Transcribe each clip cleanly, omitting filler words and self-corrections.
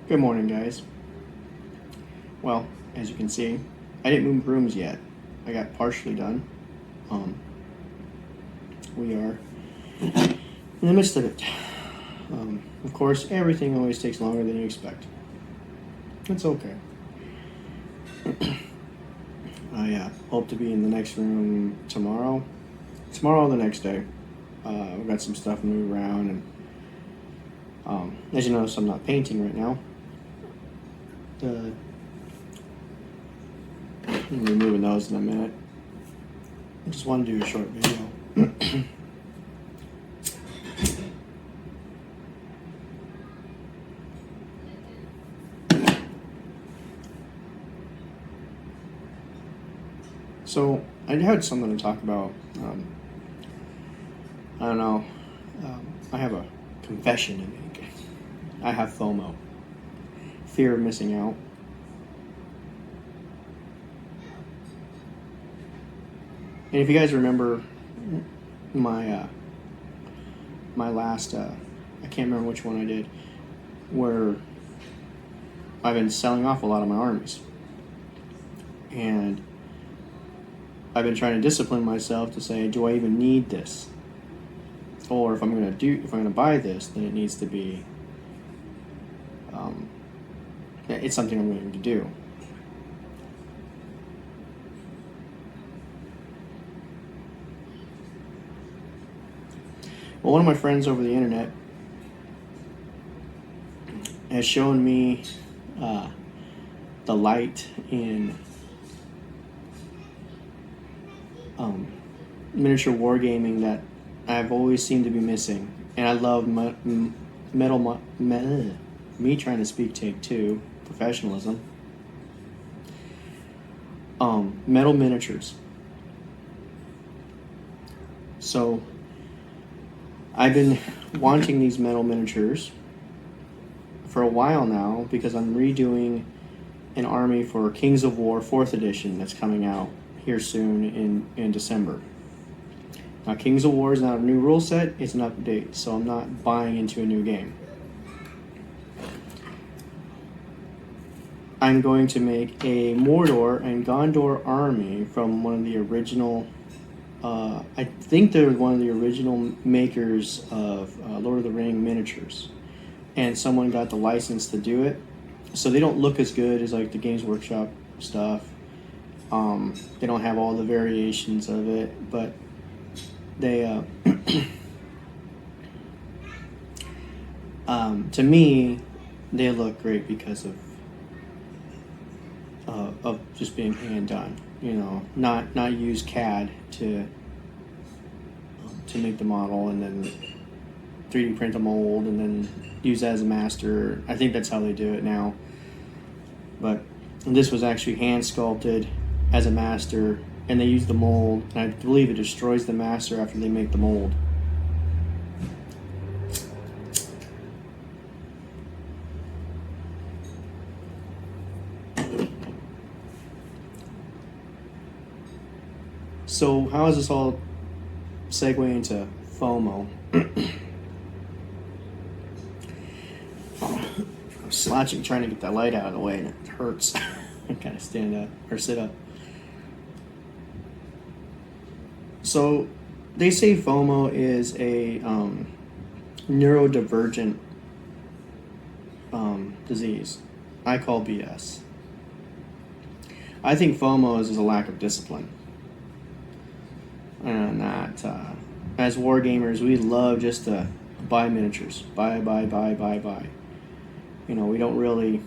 Good morning, guys. Well, as you can see, I didn't move rooms yet. I got partially done. We are in the midst of it. Of course, everything always takes longer than you expect. It's okay. I hope to be in the next room tomorrow. Tomorrow or the next day. We've got some stuff to move around, and as you notice, I'm not painting right now. I'm removing those in a minute. I just want to do a short video. So I had something to talk about. I don't know. I have a confession to make. I have FOMO, fear of missing out. And if you guys remember my last, I can't remember which one I did, where I've been selling off a lot of my armies. And I've been trying to discipline myself to say, do I even need this? Or if I'm gonna buy this, then it needs to be, it's something I'm going to do. Well, one of my friends over the internet has shown me the light in miniature wargaming that I've always seemed to be missing. And I love me trying to speak take two, professionalism. Metal miniatures. So I've been wanting these metal miniatures for a while now because I'm redoing an army for Kings of War 4th edition that's coming out here soon in December. Now, Kings of War is not a new rule set, it's an update, so I'm not buying into a new game. I'm going to make a Mordor and Gondor army from one of the original, I think they're one of the original makers of Lord of the Ring miniatures. And someone got the license to do it. So they don't look as good as like the Games Workshop stuff. They don't have all the variations of it, but they, to me, they look great because of just being hand done. You know, not use CAD to make the model and then 3D print a mold and then use that as a master. I think that's how they do it now. But this was actually hand sculpted as a master, and they use the mold, and I believe it destroys the master after they make the mold. So how does this all segue into FOMO? I'm slouching trying to get that light out of the way, and it hurts. I kind of stand up or sit up. So they say FOMO is a neurodivergent disease. I call BS. I think FOMO is a lack of discipline. And that as war gamers, we love just to buy miniatures. Buy. You know, we don't really,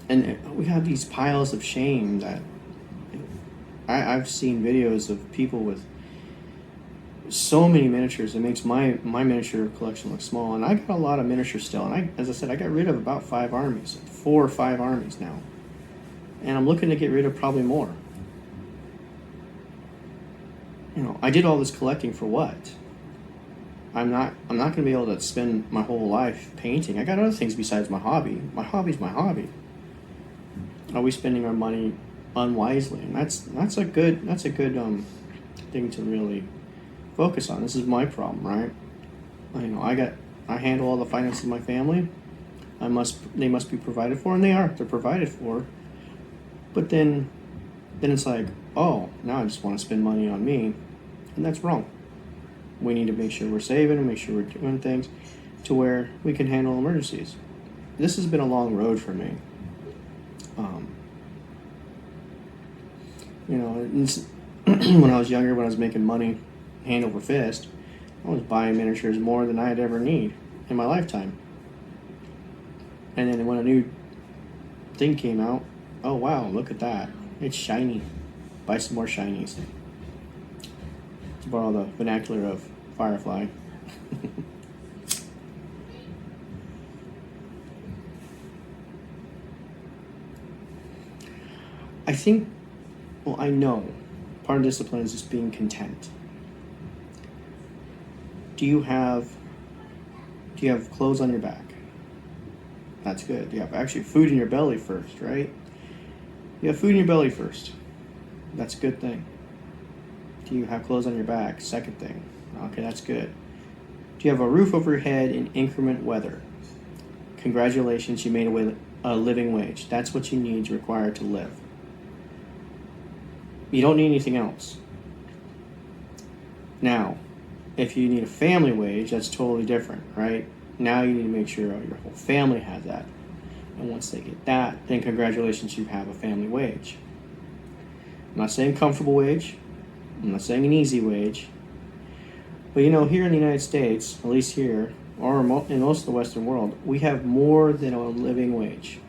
and we have these piles of shame that I've seen videos of people with so many miniatures. It makes my miniature collection look small, and I got a lot of miniatures still. And as I said, I got rid of about 4 or 5 armies now, and I'm looking to get rid of probably more. You know, I did all this collecting for what? I'm not going to be able to spend my whole life painting. I got other things besides my hobby. My hobby's my hobby. Are we spending our money unwisely? And that's a good thing to really focus on. This is my problem, right? You know, I handle all the finances of my family. They must be provided for, and they are. They're provided for. But then it's like, oh, now I just want to spend money on me, and that's wrong. We need to make sure we're saving and make sure we're doing things to where we can handle emergencies. This has been a long road for me. When I was younger, when I was making money hand over fist, I was buying miniatures more than I'd ever need in my lifetime. And then when a new thing came out, oh wow, look at that. It's shiny. Buy some more shinies. To borrow the vernacular of Firefly. I know part of discipline is just being content. Do you have clothes on your back? That's good. You have actually food in your belly first, right? You have food in your belly first. That's a good thing. Do you have clothes on your back? Second thing. Okay, that's good. Do you have a roof over your head in inclement weather? Congratulations, you made a living wage. That's what you need required to live. You don't need anything else. Now, if you need a family wage, that's totally different, right? Now you need to make sure your whole family has that. And once they get that, then congratulations, you have a family wage. I'm not saying comfortable wage. I'm not saying an easy wage. But here in the United States, at least here, or in most of the Western world, we have more than a living wage.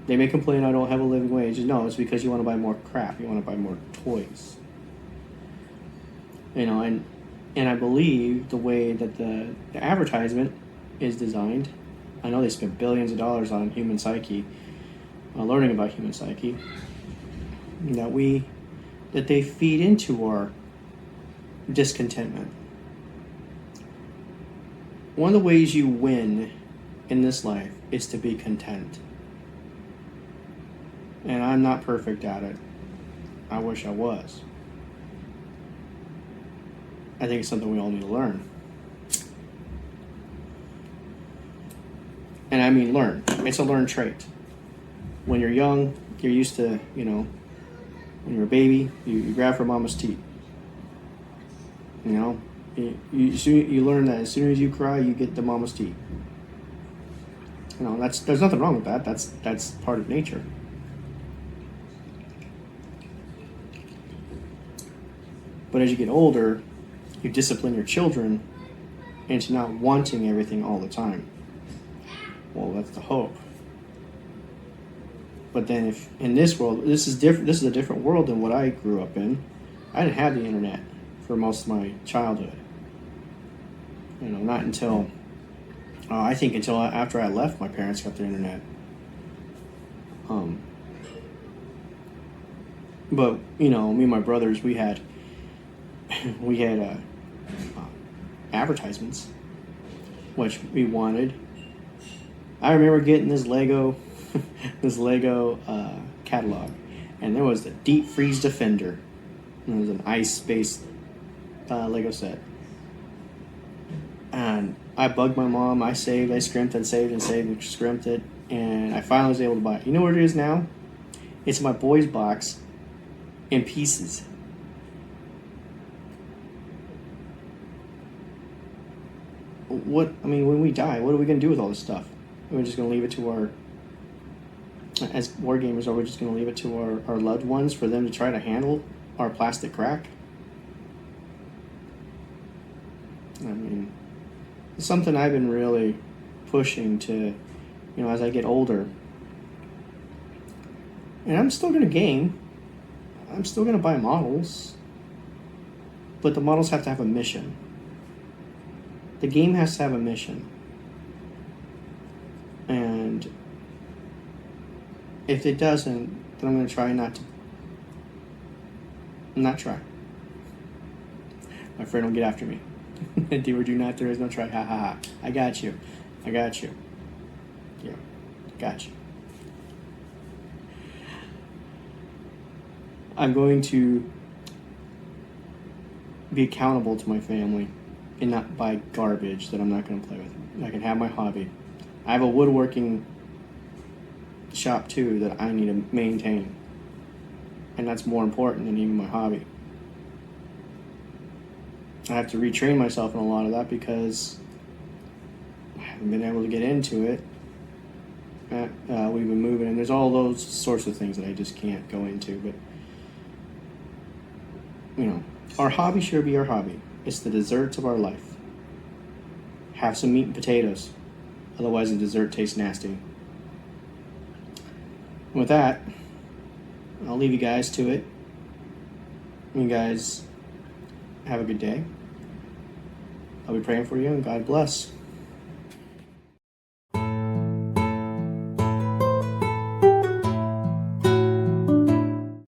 They may complain I don't have a living wage. No, it's because you want to buy more crap. You want to buy more toys. And I believe the way that the advertisement is designed, I know they spent billions of dollars on human psyche, learning about human psyche, that they feed into our discontentment. One of the ways you win in this life is to be content. And I'm not perfect at it. I wish I was. I think it's something we all need to learn. And I mean learn. It's a learned trait. When you're young, you're used to, when you're a baby, you grab for mama's teeth. You learn that as soon as you cry, you get the mama's teeth. There's nothing wrong with that. That's part of nature. But as you get older, you discipline your children into not wanting everything all the time. Well, that's the hope. But then if in this world, this is a different world than what I grew up in. I didn't have the internet for most of my childhood. Not until, I think until after I left, my parents got the internet. But, me and my brothers, we had advertisements, which we wanted. I remember getting this Lego catalog, and there was the Deep Freeze Defender. And it was an ice space Lego set. And I bugged my mom. I scrimped and saved and saved and scrimped it, and I finally was able to buy it. You know what it is now? It's my boys' box in pieces. When we die, what are we going to do with all this stuff? We're just going to leave it to as war gamers, are we just going to leave it to our loved ones for them to try to handle our plastic crack? It's something I've been really pushing to, as I get older. And I'm still going to game. I'm still going to buy models. But the models have to have a mission. The game has to have a mission. And if it doesn't, then I'm going to try not try. My friend will get after me. Do or do not, there is no try. Ha ha ha. I got you. Yeah, got you. I'm going to be accountable to my family and not buy garbage that I'm not going to play with. I can have my hobby. I have a woodworking shop too that I need to maintain, and that's more important than even my hobby. I have to retrain myself in a lot of that because I haven't been able to get into it. We've been moving, and there's all those sorts of things that I just can't go into. But our hobby should be our hobby. It's the desserts of our life. Have some meat and potatoes, otherwise the dessert tastes nasty. With that, I'll leave you guys to it. You guys have a good day. I'll be praying for you, and God bless.